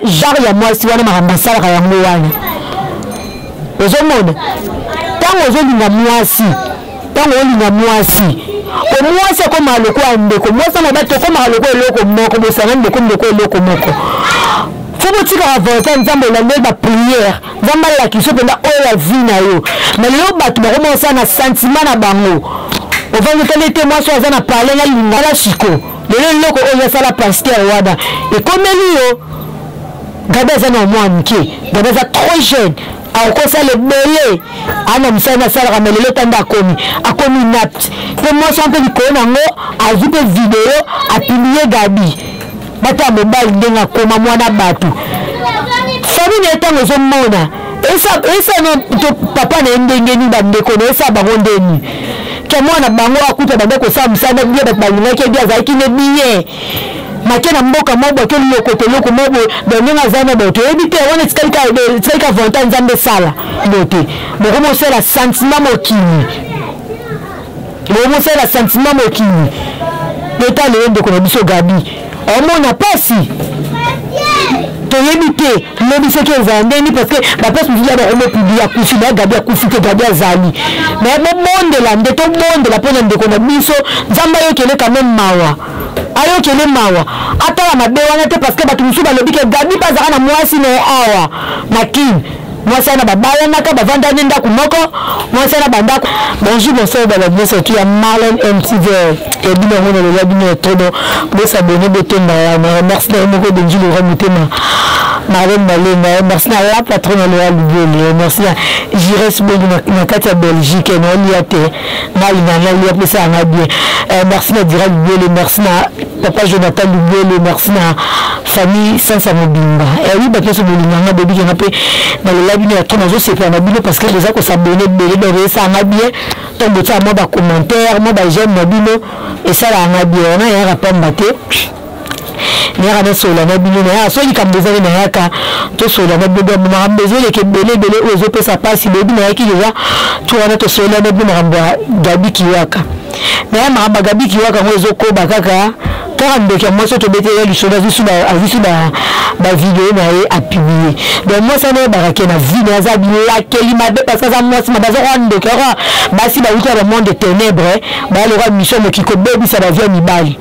genre ya mwasi wana makambasalaka yango wana ozomona ntango ozolinga mwasi ntango olinga mwasi omwasi akoma loko ya ndeko mwasi amabati okoma loko eloko moko bosanga ndeko eloko moko fo botikaka volonté nzambe olandeli bapriere nzambe alakisa mpenza oyo ya vi na yo me lelo bato bakomosa na sentiment na bango ovandi tala ete mwasi oyo aza na parle na linga la siko lelo eloko oyo asala pasteur wana ekomeli yo gabi aza na mwa moke gabi aza trop jeune akosala ebele ana mosala nasalaka me lelo tanda akomi inapte mpe mwasi mpe likolo nango azwi mpe video apilie gabi bata mobali ndenge akoma mwana bato famille na etango ezomona esa no papa na ye ndenge nini bandeko na esa bango ndeni ke mwana bango akuta bande kosala mosala bia bato balingaki ebi azalaki ne biye make na mboka moko ake lokoto eloko moko ndenge aza na bato oyebi te wana etikalika volonté nzambe esala bote bokomosala sentiment mokili bokomosala sentiment mokili leta leyo ndeko na biso gabi omona pasi toyebi te lobi soki ezala ndeni parce que bapesi mosusu ya bakomopublie akufi na gabi akufi te gabi azali mais bobondela nde tobondela mpona ndeko na biso nzambe ayokele quand même mawa ayokele mawa atala mabe wana te parce que bato mosusu balobi ke gabi mpe azalaka na mwasi na ye awa na kine mwasi ana babalanaka bavandani ndako moko mwasi ana bandako bonjour bonsoir balabino tu ya Marlon MTV ebino ngona lola bino todo bosabone botonda wana merci na moko benji le remutema Marlon Malenga merci na la patronne le alubele merci na Jires Bongi na kati ya Belgique na liate na linana lia pesa nga bien merci na Dira Lubele merci na papa Jonathan Lubele merci na famille Sansa Mobimba et oui bakeso bolinganga bebi nga pe na lola bino ya tona zo sepa na bino parce que les ako s'abonner belé de ça nga bien tombe ça moi ba commentaire moi ba j'aime na bino et ça la nga bien na ya rapport maté nera na sola na bino na so likambezana na yaka to sola na bino ma mbezele ke belé ozo pesa pasi bebi na yaki déjà tu wana to sola na bino mamba gabi kiwaka na mamba gabi kiwaka ngozo ko bakaka car ndeke moi so to bete ya lishoda zisu ba vidéo na ye a publier donc moi ça ne barake na vie na za bila keli mabe parce que ça moi ma bazo rendre que basi ba wuta le monde des ténèbres ba le roi mission mo kiko bebi ça va via mibali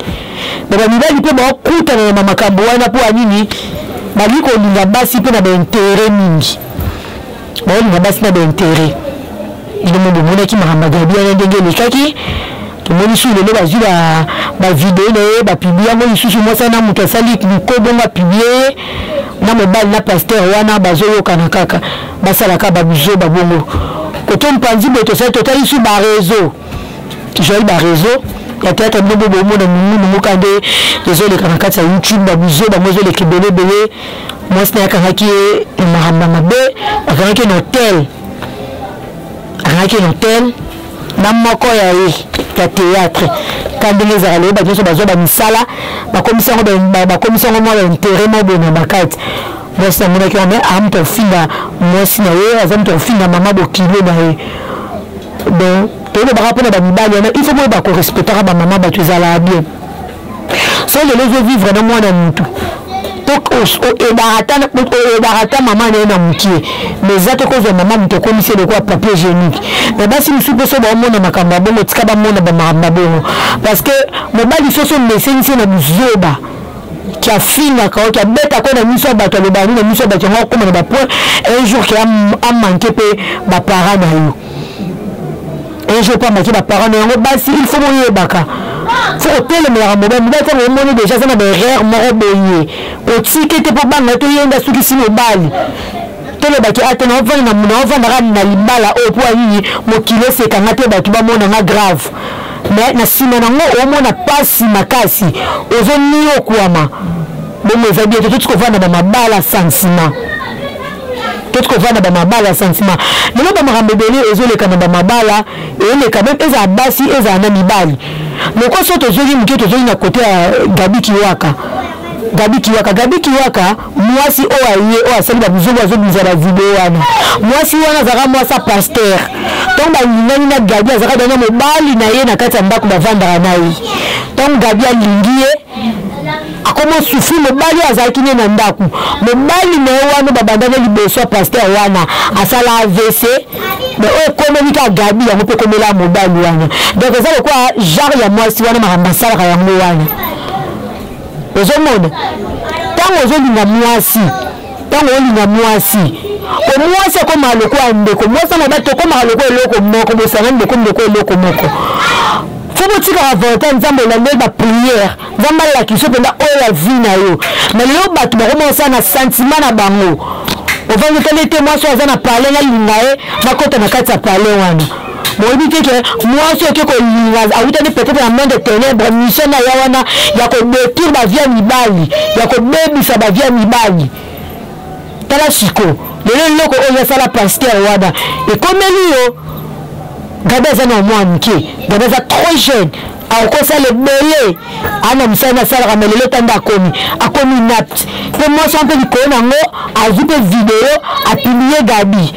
ba mibali pe ba kuta na mama kambo wana po anini ba liko linga basi pe na ba intérêt mingi ba linga basi na ba intérêt ile mo bomona ki mahamba gabi ya ndenge lekaki tomoni su lelo bazwi ba vidéo na ba publier ngo isusu mosa na muto sali ko bonga publier na mobile na pasteur wana bazoyoka na kaka basalaka babizo babongo koto mpanzi beto sa total su ba réseau toujours ba réseau ya tata bobo bomo na mumu mukande désolé kana kati ya YouTube babizo bamozo le kibele bele moi c'est ka haki mahamba mabe akaki na hotel na moko ya ya théâtre quand les allez ba joso bazo ba misala ba commission moi intérêt mo bona bakati moi c'est mon qui on est am to finga moi c'est na azam to finga mama bokilo na ye donc to ba rapport ba mibali il faut moi ba ko respecter ba mama ba tu zala bien so les vivre na moi na mutu donc et barata maman na mutie mais ça te cause maman muto commissaire de quoi papier hygiénique mais basi musupe so ba mona makamba bongo tika ba mona ba makamba bongo parce que mobali soso mesenisi na buzoba qui a fini quand qui a bête quoi na miso ba to le ba ni na miso ba tongo comme na ba point un jour qui a manqué pe ba parents na yo un jour pas manqué ba parents na yo basi il faut moyer baka faut tellement la mobile ça me monnaie déjà ça na des erreurs moro boye o tikete po banga to yenda suki sino bali to le baki atena ovanda na libala o po yi mokile se kanga te batu ba mona nga grave mais na sima na ngo o mona pasi makasi ozo niyo kwama bongo zabi to tout ko vana ba mabala sentiment tout ko vana ba mabala sentiment nelo ba marambebele ezo le kana ba mabala et le quand même eza basi eza na mibali mais quoi so to zoli muke to zoli na côté Gabi Kiwaka mwasi o aye o asali ba buzo bazo bizala vidéo wana mwasi wana zaka mwasa pasteur donc ba ngani na Gabi azaka dana mobali na ye na kati ya ndako bavandaka na ye donc Gabi alingie akomo souffrir mobali azalaki ne na ndaku mobali na wana babandana liboso pasteur wana asala AVC mais okomeli ka gabi yango pe komela mobali wana donc ça quoi genre ya mwasi wana marambasala ka yango wana ozomona tango ozolinga mwasi tango olinga mwasi omwasi akoma aloko ya ndeko mwasi na bato okoma aloko eloko moko bosanga ndeko eloko moko faut que tu avantage nzambe la ba prière nzambe la kiso penda oya vie na yo mais le bato ba commencer na sentiment na bango on va nous témoins sur na parler na lingae na kota na kati ya parler wana moi dit que moi ce que ko linga a utane peut-être en main de ténèbres mission na ya wana ya ko détruire ba vie mibali ya ko bebisa ba vie mibali tala siko le loko oya sala pasteur wana et comme lui Gabeza na mwa mke, Gabeza trop jeune, akosa le belé, ana msana sala kamelele tanda akomi napt. Pe moi sans pe likona ngo, azupe vidéo, apilier Gabi.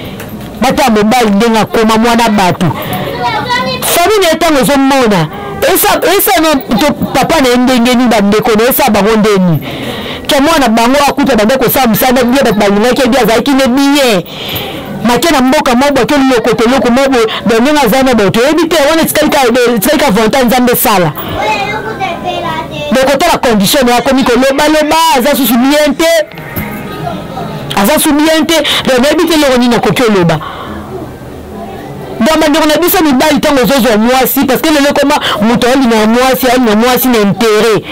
Bata mobile ndenga koma mwana batu. Famille netango zo mona. Esa no to papa na ndenge ni bandeko na esa bangondeni. Ke mwana bango akuta bandeko sa msana bia balinga ke bia zaiki ne biye. Makena mboka mobo ke loko mobo donga zana boto ebite wana tsika volta nzambe sala donc la condition ya komiko loba aza susubiente donc ebite loko nina kokoloba donc on a dit ça ni bali tango zozo mwasi parce que le koma muto ali na mwasi na intérêt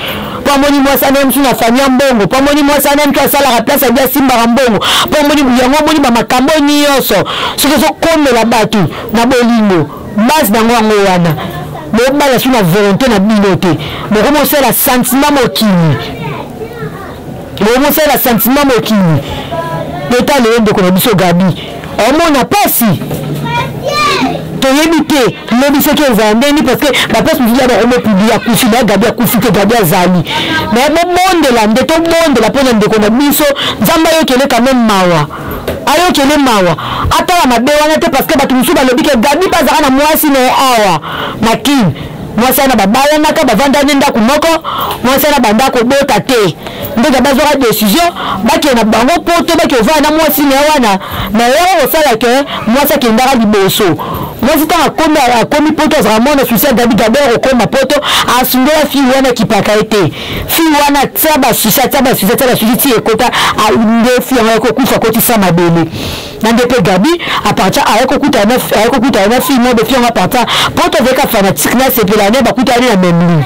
pas moni mwasi na mtu na famille mbongo pas moni mwasi na mtu asala la place ya simba mbongo pas moni yango moni ba makambo nyonso ce que so comme la batu na bolingo base na ngwango wana mo bala suna volonté na binoté mo commencer la sentiment mokini l'état le de ko biso Gabi on n'a pas si toyebite lobi ce que zandeni parce que la place nous dit on publie à kufi na Gabi akufike Gabi azali mais le monde là de tout monde la pona de kona biso nzamba yo kele quand même mawa ayo kele mawa atala mabe wana te parce que batu musu balobi ke Gabi bazaka na mwasi na awa makin mwasi na babaya naka bavanda nenda kumoko mwasi na banda ko bota te ndega bazora décision baki na bango poto baki ova na mwasi na wana na yo osala ke mwasi kendara liboso mwasi ta akomi poto vraiment na succès Gabi d'abord okoma poto asungela fi wana kipaka ete fi wana tsaba succès ti ekota a inde fi wana ko kufa koti sama bele nandepe Gabi aparta akokuta na fi mo de fi wana aparta poto veka fanatique na sepelane bakutani na memli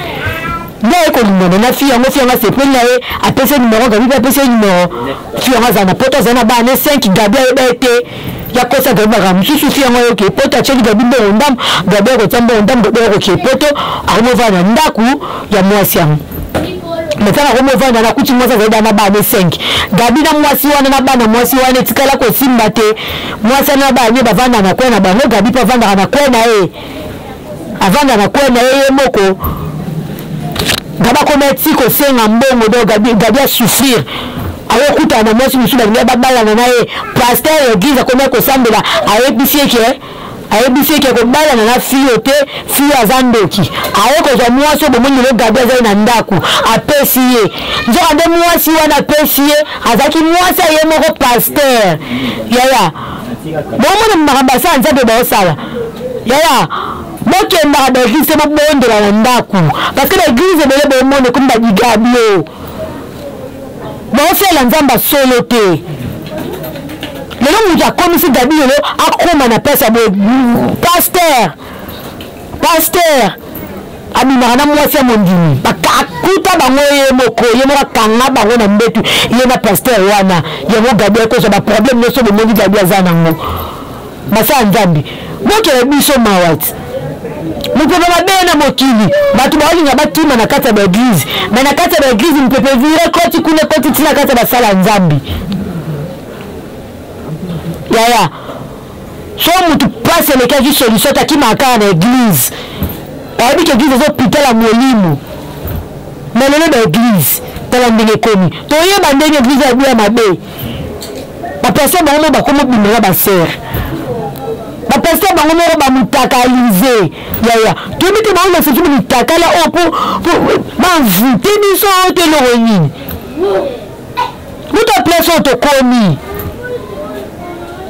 mais ko limona na fi yango sepelane apese numéro Gabi apese numéro fi wana zana poto zana ba ne 5 Gabi ete ya kosa Gabi ramususu fi yango yoke poto acheli Gabi ndam Gabi ko tamba ndam do ko poto armova na ndaku ya mwasi yango metana ko movanda na kuti mwasi zaida na ba ne 5 Gabi na mwasi wana na ba na mwasi wana tikala ko simba te mwasi na ba ni bavanda na kwena bango Gabi pa vanda na kwena avanda na kwena moko Gaba kometi ko senga mbongo do Gabi a souffrir ayo kuta na mwasi musula ni babala na naye pasteur église ko meko sambela ayebisi ke ko bala na fiyo te fiyo azandoki ayo ko za mwasi bo munyi le Gabi za na ndaku apesiye nzoka de mwasi wana apesiye azaki mwasi ye moko pasteur yaya bomo na mabasa nzabe ba osala yaya bokenda ba église bo bondela na ndaku parce que l'église bele bo monde comme ba Gabi bon fait la nzamba solo te le nom ya comme si Gabi lo akoma na pesa bo pasteur abima na mwasi ya mondini bakakuta bango ye moko kanga bango na mbetu ye na pasteur wana ye Gabi ko ba problème no so bo moni Gabi azana ngo masa nzambi bokele biso mawati mupepe mabena mokili batu balinga batima na kata ba église mais na kata ba église mupepe vire koti kune koti tina kata ba sala nzambi yaya so mutu passe le cas du solution takimaka na église obi ke église zo pitala mwelimu mais le ba église tala ndenge komi to yeba ndenge église ya bia mabe ba personne ba mo ba komo bimela ba sœur bapasteur bango moko bamutakalize yaya toyebi te bango basusu mutakala oyo po bavute biso oyo te eloko nini muta place oyo tokomi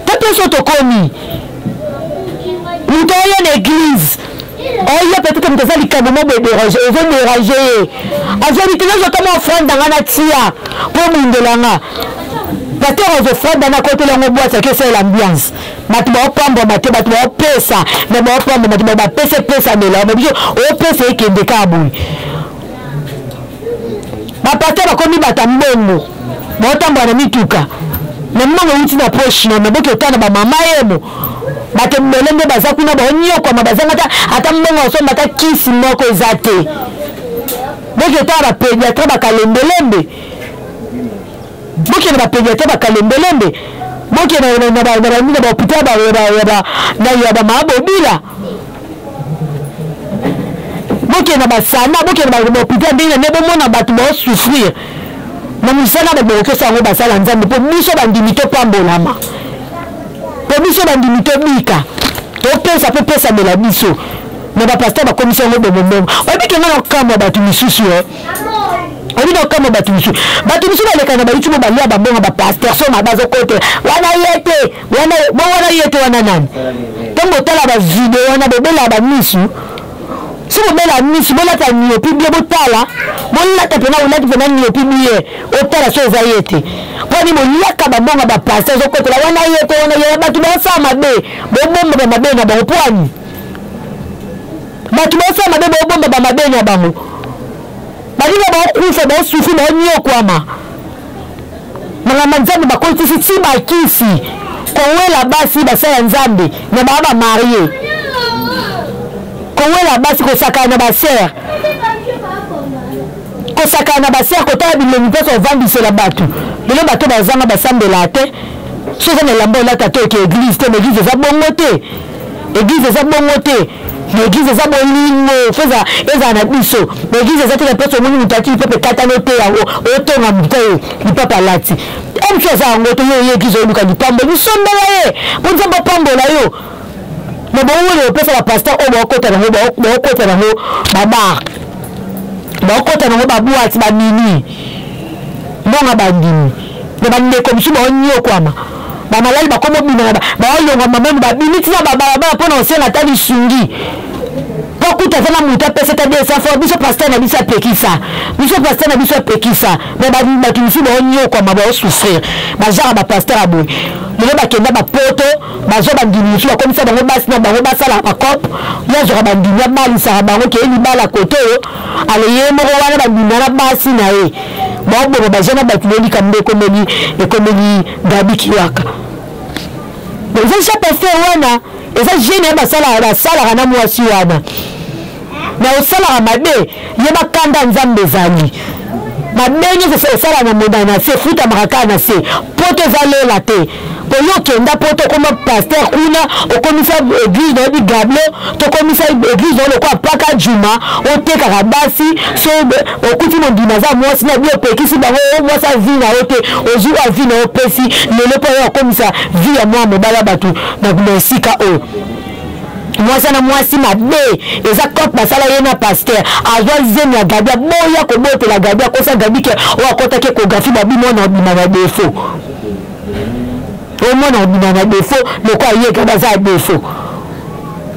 ta place oyo tokomi mutu oyo na église oyo peut-être mutu aza likambo mo ezodérange ye azali te nazotama offrande nanga na tia mpo bundelanga pasteur azofrande na kotelango bwasi akesala l'ambiance bato baopambwama te bato baopesa me baopambwama te bapesa epesa melamo biso opesa ekende kaka boye bapasteur bakomi bata mbongo baotambwa na mituka na mbongo euti na poche na maboki otana bamama yemo bato mbele nde baza kuna baonyokwama bazanga ata mbongo osomba ata kisi moko eza te boki otana bapediatre bakalembelembe bokende bapediatre bakalembelembe bokende na bahôpital ya bamabobila bokende na basana bokende na bahôpital ndenge nde bomona bato baosouffrir na mosala babokesa yango basala nzambe mpo biso bandimi topambolama mpo biso bandimi tobika topesa mpe pesamela biso na bapasteur bakomisa yango bomombongo oyebikenga na kokamwa bato misusu oyebi na kokamwa bato misusu balekana na bayuti mo balia babonga bapasteur so mabazokotela wana ye te wana nani ntongo otala bavideo wana bobela bamisu si bobela misu bolata niopi bie botala bolata mpena olati mpena niopi bie otala so eza ye te mponi boliaka babonga bapasteur ezokotela wana ye te wana ye bato baosala mabe bobomba bamabe na bango pwani bato baosala mabe bobomba bamabe na bango balinga baokufa baosufi baonyokwama mangamba nzambe bakolitisi ti bakisi kowela basi basala nzambe na baa bamarie kowela basi kosakana na baser kosakana na baser kotala bilongi mposo ovandisela bato lelo bato bazanga basambela te so eza na elamba olata to eke église te maéglise eza bongo te église eza bongo te l'église eza bolingo feza ezala na biso l'église eza te na place omoni moto ati lipepe katana ote yango otonga moto oyo lipepe alati mso eza yango te yo église oluka lipambola lisombela ye mpo nzambe opambola yo na bowole opesa bapasteur oyo baokota nango babar baokota nango babwati bamini mbonga bandimi na bandeko misu baonyokwama bamalali bakomobima baolongwama meme babimi tina babalabala mpona osenga ata lisungi mpo kuta aza na moto apesa ta desafo biso pasteur na biso apekisa me bato misu baonyokwama baosouffrir bajara bapasteur aboye lelo bakenda bapoto bazwa bandimi misu bakomisa bango basi na bango basala bacope ye azwaka bandimi abalisaka bango keye libala kote oyo aleye moko wana bandimi wana basi na ye baoboma bajana bato lelikambo ekomeli gabikiwaka eza isa pasteur wana eza jeune ya basalaka na mwasi wana na osalaka mabe ye bakanda nzambe ezali mabe nyonso osala na monda na se futamaka kaka na se poto eza lela te oyo okenda po tokoma pasteur kuna okomisa église na oyebi gablo tokomisa église na olokwa paka juma otekaka basi so okuti mondima aza mwasi na bi opekisi bango mwasi avi na yo te ozwi avi na opesi lelo mpo oyo okomisa vi ya mwa mobala bato na esika oyo mwasi na mwasi mabe eza kote basala ye na pasteur azwa zemi ya gabi aboya kobotela gabi akosa gabi ke oyo akotaki ekografi babi mwana obima na defo omona obima na defo loko ayeka baza ya defo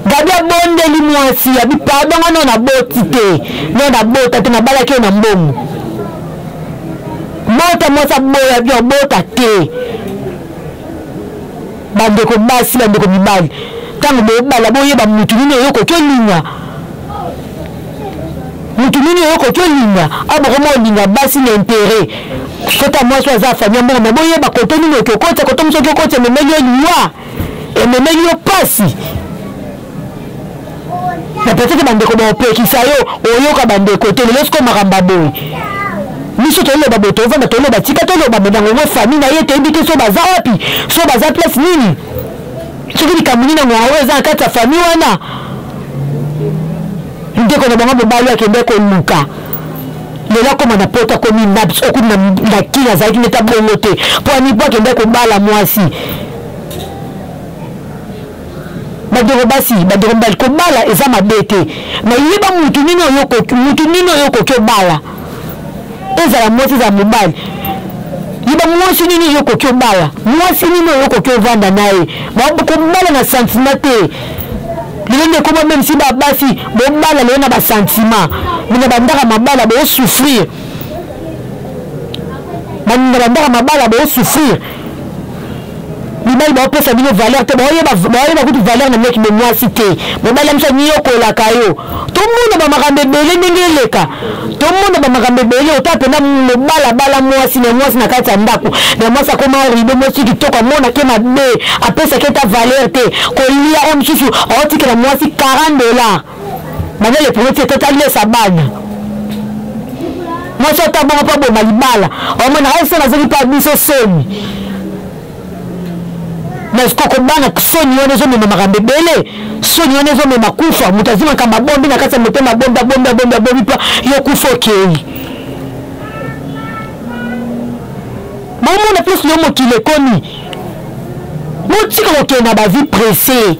gabi abondeli mwasi abi pardonga no na boti te no na bota te nabalaki yo na mbongo bota mwasi aboya bi obota te bandeko basi bandeko mibali ntango bobala boyeba mutu nini oyo okoki olinga mutu nini oyo okoki olinga abokoma olinga basi na intere kota mwasi aza famille mbongo me boyeba koto nini oki okotya koto mosu oki okotya ememeli yo liwa ememeli yo pasi na peut-être bandeko baopekisa yo oyoka bandeko te lelo siko makambo boye miso toloba boye tovanda toloba tika toloba menango ngo famille na ye toyebi te so baza wapi so baza place nini soki likambo nini yango yango eza na kati ya famille wana ndeko na bango mobali akende koluka lelo akoma na poto akomi naps okuti na kini azalaki neta bongo te mpo anipo akende kobala mwasi badoro basi badoro bal ko bala eza mabete na yeba mutu nino yoko kyo bala eza la mwasi za mobali yeba mwasi nino yoko kyo bala mwasi nino yoko kyo vanda nae ba ko bala na sentiment lelende ko même si ba basi bo bala le na ba sentiment mina bandaka mabala bo souffrir bandaka mabala bo souffrir Mibali ba pesa bino valeur te ba kutu valeur na meki mwasi te mobali msa nyoko la kayo to mundo ba makambe bele ngeleka to mundo ba makambe bele otape na mobala bala mwasi na kati ndako na mwasi akoma ribo mwasi kitoko mona ke mabe apesa ke ta valeur te ko lia on susu otike na mwasi $40 bana le projet total le sabana mwasi otabonga pa bo malibala o mona aisa na zeli pa biso soni na skoko bana soni yone zo mema makambe bele soni yone zo mema kufa mutazima kama bombi na kasa mtema bombi pa yo kufa okei mamu na plus yo mokile koni motika okei na ba vie pressée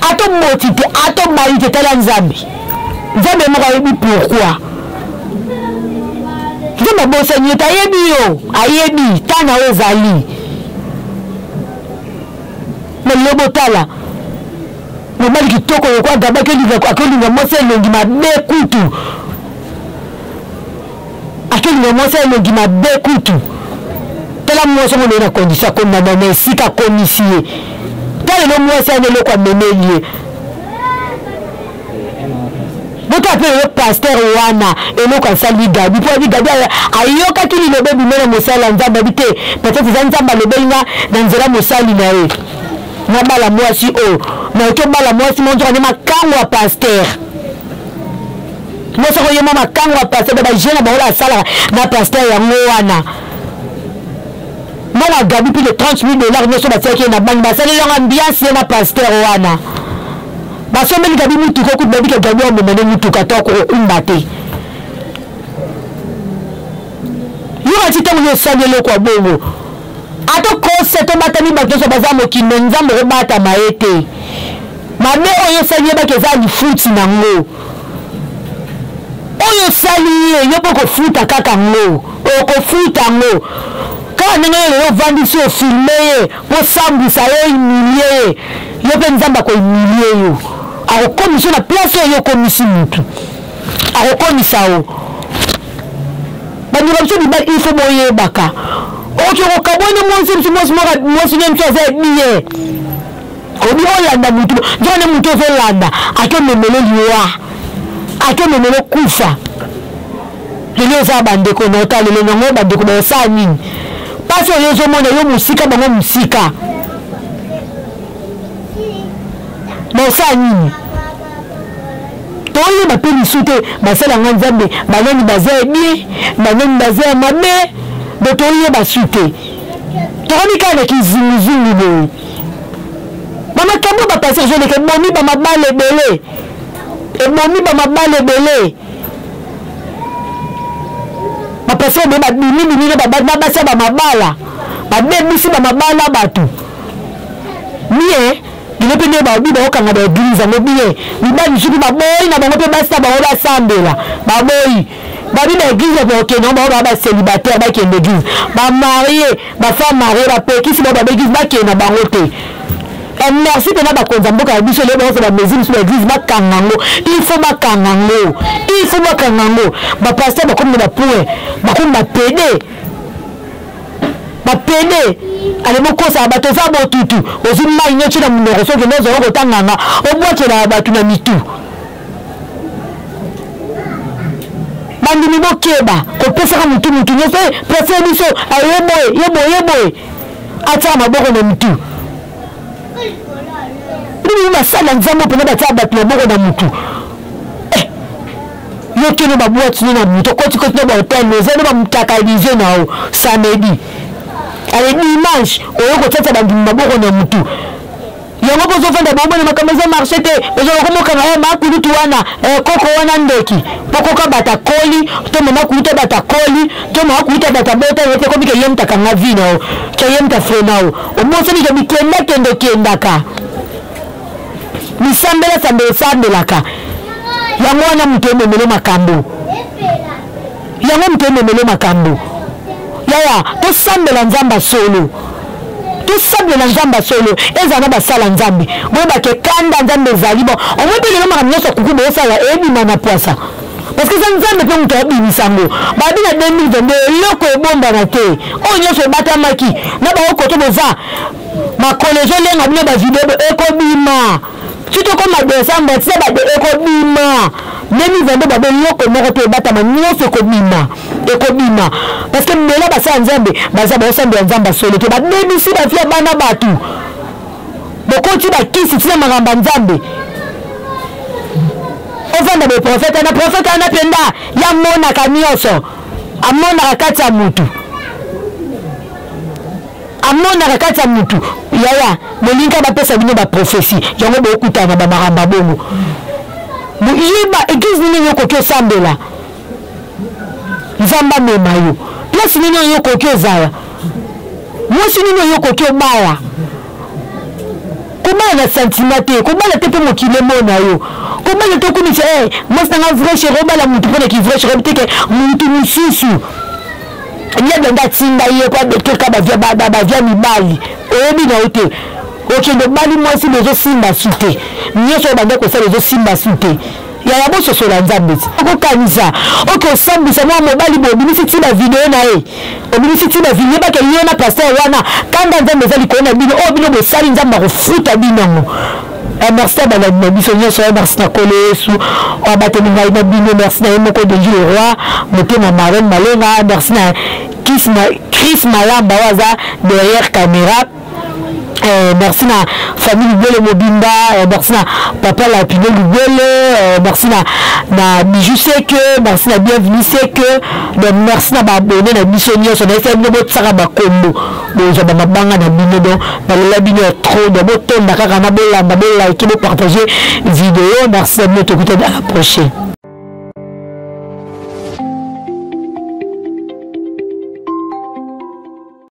ato motite ato malite tala nzambe moko yebi pourquoi nzambe bosa nyeta yebi yo ayebi tana ozali Lobo tala mobali kitoko yokwa gaba akelinga mwasi elongi mabe kutu akelinga mwasi elongi mabe kutu tala mwasi ngone na condition konna na esika komisie tala no mwasi anelo kwa memelie bota pe le pasteur wana eloko asali gabi po bi gabi ayoka kili lobe bimela mosala nzamba bite peut-être nzamba lobelinga na nzela mosali na ye na bala mwasi o na to bala mwasi monzo ni makango ya pasteur moso ko yema makango ya pasteur ba jeune ba wala sala na pasteur ya mwana mwana gabi plus de $30,000 moso ba tiaki na bank ba sala yo ambiance na pasteur wana ba someli gabi mutu ko kubabi ka gabi o memene mutu ka to ko umbate yo atita mo sanyelo kwa bongo ato kose to batami bato baza mokino nzambe robata maete mabe oyo sali ba keza ni fruit nango oyo sali yo poko fruit kaka ngo oko fruit ngo ka nanga yo vandi so filmer po sambu sa yo humilier yo pe nzamba ko humilier yo akokomisa na place yo komisi mutu akokomisa o bani babso bi ba ifo boye baka oke okabone mwasi nyemtu aza biye obi olanda mutu jone mutu ozolanda ake memelo liwa ake memelo kufa lelo za bandeko na otalele nango bandeko ba sa nini pasi oyo ozomona yo musika bango musika ba sa nini toye bapeli sute basala nga nzambe banani baza bien banani baza mabe doto yeba sute toni kana kizunguzungu boy mama kamo ba passer je ne ke moni ba mabale belé e moni ba mabale belé ba passer be ba bini ba basa ba mabala ba bebisi ba mabala batu mie dilopende ba obi ba okanga ba église ngo biye bibani suku ba boy na bango pe basa ba oba sambela ba boy babi na église ba okeno ba ba célibataire ba kende église ba marié ba femme mariée ba pekisi ba église ba kena bango te merci pena ba konza mboka ya biso le ba so ba mesure sur l'église ba kangango il faut ba kangango ba pasteur ba comme ba point ba comme ba pédé ale mokosa bato za botutu ozima inyochi na munoko soki nozo okotanganga obwakela batu na mitu bandimi bokeba kopesaka mutu nyonso pese biso yeboye ata maboko na mutu ndimi masala nzambo pena batia batu na boko na mutu yokene babwati na mutu koti na ba hotel nezeno ba mutakalize nao samedi ale dimanche oyoko tata bandimi maboko na mutu yango bozo fanda bomona makameza marché te ezo komoka na makulutu wana koko wana ndeki pokoka bata koli to mama kuluta bata koli to mama kuluta bata bota yote ko bike yemta kanga vino ke yemta frenao o moso ni ke bikenda kendo kendaka misambela sambelaka yango wana mutu ememele makambo yango mutu ememele makambo yaya tosambela nzamba solo tosambela nzamba solo ezala na basala nzambe boyebake kanda nzambe ezali bon omwepelelo makambo nyonso kuku boyosala ebima na poisa parce que ça nzambe mpe mutu abimisango babi na 2022 eloko ebombana te oyo nyonso ebatamaki na baokoto boza makolo ezolenga bino bavideo ekobima sitokoma décembre tise bade ekobima 2022 babe eloko moko te ebatama nyonso ekobima parce que mbela basala nzambe baza baosambela nzambe solo te babebisi bafia bana batu bokoti bakisi tina makambo nzambe ovanda beprofete na profete ana penda ya monaka nyonso amonaka kati ya mutu amonaka kati ya mutu yaya molinga bapesa bino baprofesi yango bokutana bamakambo bongo yiba eglise nini yokoki osambela nzambe amema yo place nini yokoki ozala mwasi nini yokoki obala kobala na sentiment te kobala te mpe mokili emona yo kobala te okomisa mwasi nanga vrai chéri obala mutu mpona ki vrai chéri teke mutu mosusu yebenda tinda ye kwa bekeka bavia mibali oyebi na yo te okende bali mwasi bezosimba su te nyonso obanda kosala ezosimba su te yaya bososola nzambe ti okokanisa oke osambisa mwa mobali bo obimisi ti bavideo na ye obimisi ti bavideo yebake ye na paster wana kanda nzambe eza likolo na bino oyo bino bosali nzambe akofuta binango merci à balade na biso nyonso merci na kolo yesu abateli ngai na bino merci na ye moko Denji le roi motema marone malenga merci na Chris Malamba waza derrière caméra merci na famille Lubele Mobimba merci na papa la Pino Lubele merci na Bijou Seke merci na Bienvenue Seke merci na babone na biso nyonso na esa bino botsaka bakombo boza bamabanga na bino donc balela bino trop de botonda kaka na bolamba bolike bopartager vidéo merci à bientôt à la prochaine.